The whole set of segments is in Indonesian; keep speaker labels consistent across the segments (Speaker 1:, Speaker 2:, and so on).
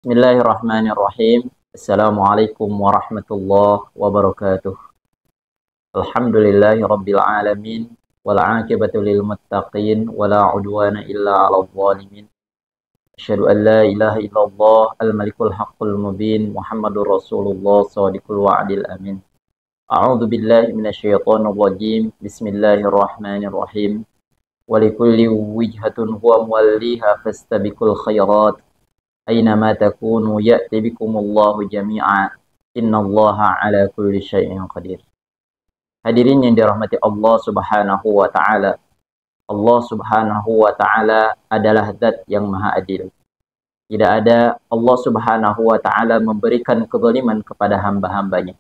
Speaker 1: Bismillahirrahmanirrahim. Assalamualaikum warahmatullahi wabarakatuh. Alhamdulillahi rabbil alamin. Wal aqibatu lil muttaqin. Wala udwana illa ala zalimin. Asyhadu an la ilaha illallah al-malikul haqqul mubin. Muhammadur Rasulullah shadiqul wa'dil amin. A'udzu billahi minasyaitonir rajim. Bismillahirrahmanirrahim. Walikulli wijhatun huwa muwalliha fastabiqul khairat. Aynama takunu ya'ti bikumullahu jami'a. Innallaha ala kulli syai'in qadir. Hadirin yang dirahmati Allah Subhanahu wa taala. Allah Subhanahu wa taala adalah zat yang maha adil. Tidak ada Allah Subhanahu wa taala memberikan kezaliman kepada hamba-hambanya.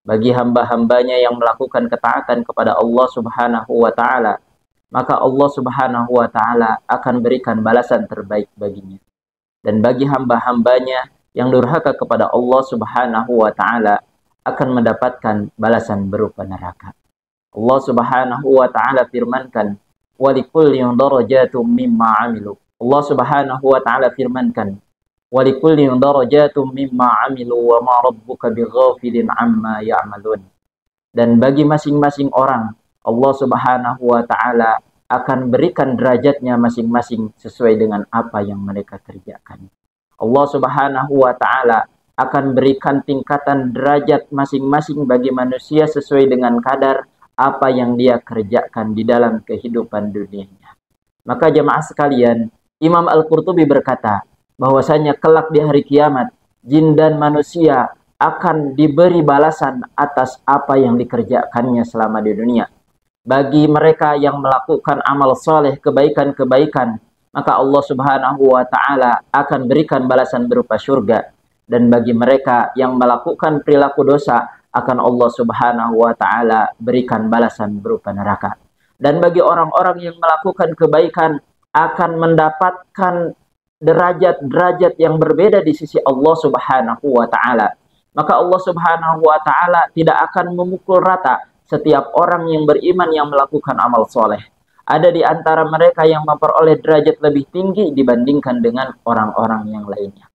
Speaker 1: Bagi hamba-hambanya yang melakukan ketaatan kepada Allah Subhanahu wa taala, maka Allah Subhanahu wa taala akan berikan balasan terbaik baginya. Dan bagi hamba-hambanya yang durhaka kepada Allah Subhanahu wa taala akan mendapatkan balasan berupa neraka. Allah Subhanahu wa taala firmankan, "Walikullin darajatum mimma 'amilu." Allah Subhanahu wa taala firmankan, "Walikullin darajatum mimma 'amilu wa ma rabbuka bighafilin 'amma ya'malun." Dan bagi masing-masing orang, Allah Subhanahu wa taala akan berikan derajatnya masing-masing sesuai dengan apa yang mereka kerjakan. Allah Subhanahu wa taala akan berikan tingkatan derajat masing-masing bagi manusia sesuai dengan kadar apa yang dia kerjakan di dalam kehidupan dunianya. Maka jemaah sekalian, Imam Al-Qurtubi berkata bahwasanya kelak di hari kiamat jin dan manusia akan diberi balasan atas apa yang dikerjakannya selama di dunia. Bagi mereka yang melakukan amal soleh, kebaikan-kebaikan, maka Allah Subhanahu wa ta'ala akan berikan balasan berupa syurga. Dan bagi mereka yang melakukan perilaku dosa, akan Allah Subhanahu wa ta'ala berikan balasan berupa neraka. Dan bagi orang-orang yang melakukan kebaikan, akan mendapatkan derajat-derajat yang berbeda di sisi Allah Subhanahu wa ta'ala. Maka Allah Subhanahu wa ta'ala tidak akan memukul rata setiap orang yang beriman yang melakukan amal soleh. Ada di antara mereka yang memperoleh derajat lebih tinggi dibandingkan dengan orang-orang yang lainnya.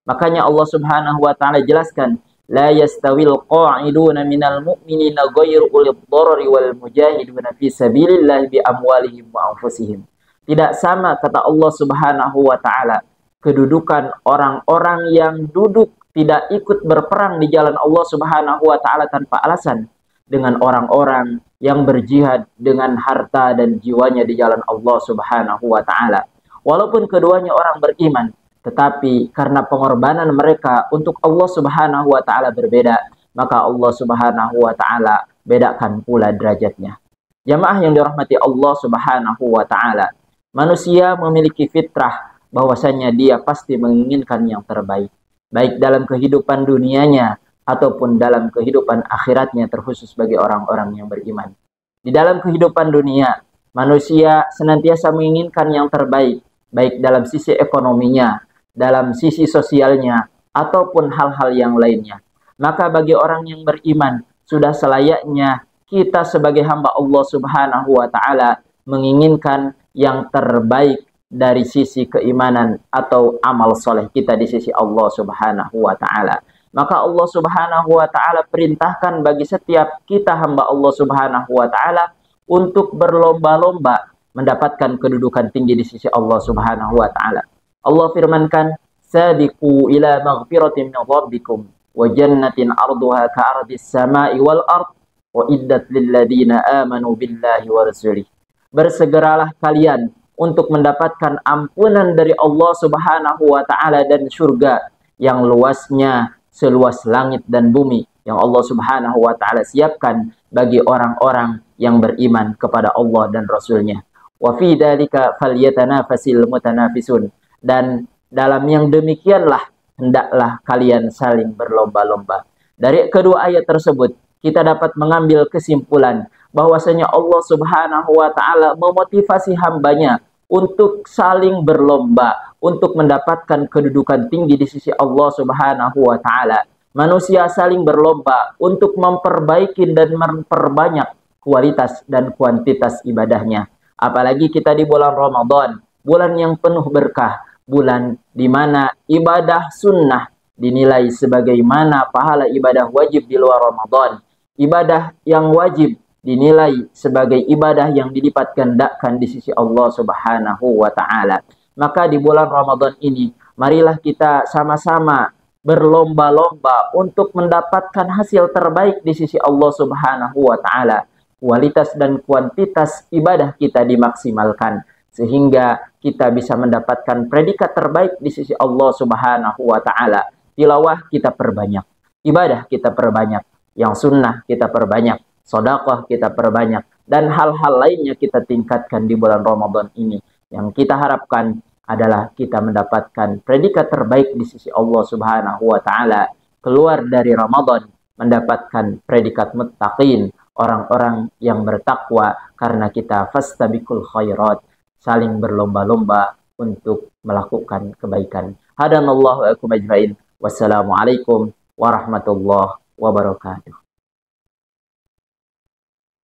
Speaker 1: Makanya Allah Subhanahu wa taala jelaskan, la yastawil qa'iduna minal mu'minina ghairu ulil dharari wal mujahiduna fi sabilillah bi amwalihim wa anfusihim. Tidak sama, kata Allah Subhanahu wa taala, kedudukan orang-orang yang duduk tidak ikut berperang di jalan Allah Subhanahu wa taala tanpa alasan dengan orang-orang yang berjihad dengan harta dan jiwanya di jalan Allah Subhanahu wa taala. Walaupun keduanya orang beriman, tetapi karena pengorbanan mereka untuk Allah Subhanahu wa taala berbeda, maka Allah Subhanahu wa taala bedakan pula derajatnya. Jamaah yang dirahmati Allah Subhanahu wa taala, manusia memiliki fitrah bahwasanya dia pasti menginginkan yang terbaik, baik dalam kehidupan dunianya ataupun dalam kehidupan akhiratnya, terkhusus bagi orang-orang yang beriman. Di dalam kehidupan dunia, manusia senantiasa menginginkan yang terbaik, baik dalam sisi ekonominya, dalam sisi sosialnya, ataupun hal-hal yang lainnya. Maka bagi orang yang beriman, sudah selayaknya kita sebagai hamba Allah Subhanahu wa ta'ala menginginkan yang terbaik dari sisi keimanan atau amal soleh kita di sisi Allah Subhanahu wa ta'ala. Maka Allah Subhanahu wa ta'ala perintahkan bagi setiap kita hamba Allah Subhanahu wa ta'ala untuk berlomba-lomba mendapatkan kedudukan tinggi di sisi Allah Subhanahu wa ta'ala. Allah firmankan, "Sadiqu ila maghfiratin min rabbikum wa jannatin arduha ka'ardis sama'i wal ard wa iddat lil ladzina amanu billahi wa rasulih." Bersegeralah kalian untuk mendapatkan ampunan dari Allah Subhanahu wa ta'ala dan surga yang luasnya seluas langit dan bumi yang Allah Subhanahu wa ta'ala siapkan bagi orang-orang yang beriman kepada Allah dan Rasulnya. Wa fi dzalika falyatanafasil mutanafisun. Dan dalam yang demikianlah hendaklah kalian saling berlomba-lomba. Dari kedua ayat tersebut kita dapat mengambil kesimpulan bahwasanya Allah Subhanahu wa ta'ala memotivasi hambanya untuk saling berlomba, untuk mendapatkan kedudukan tinggi di sisi Allah Subhanahu wa ta'ala. Manusia saling berlomba untuk memperbaiki dan memperbanyak kualitas dan kuantitas ibadahnya. Apalagi kita di bulan Ramadan, bulan yang penuh berkah, bulan di mana ibadah sunnah dinilai sebagaimana pahala ibadah wajib di luar Ramadan. Ibadah yang wajib dinilai sebagai ibadah yang dilipat gandakan di sisi Allah Subhanahu wa taala. Maka di bulan Ramadan ini, marilah kita sama-sama berlomba-lomba untuk mendapatkan hasil terbaik di sisi Allah Subhanahu wa taala. Kualitas dan kuantitas ibadah kita dimaksimalkan sehingga kita bisa mendapatkan predikat terbaik di sisi Allah Subhanahu wa taala. Tilawah kita perbanyak, ibadah kita perbanyak, yang sunnah kita perbanyak, sedekah kita perbanyak, dan hal-hal lainnya kita tingkatkan di bulan Ramadan ini. Yang kita harapkan adalah kita mendapatkan predikat terbaik di sisi Allah Subhanahu wa taala, keluar dari Ramadan mendapatkan predikat muttaqin, orang-orang yang bertakwa, karena kita fastabiqul khairat, saling berlomba-lomba untuk melakukan kebaikan. Hadanallahu wa iyyakum ajmain. Wassalamualaikum warahmatullahi wabarakatuh.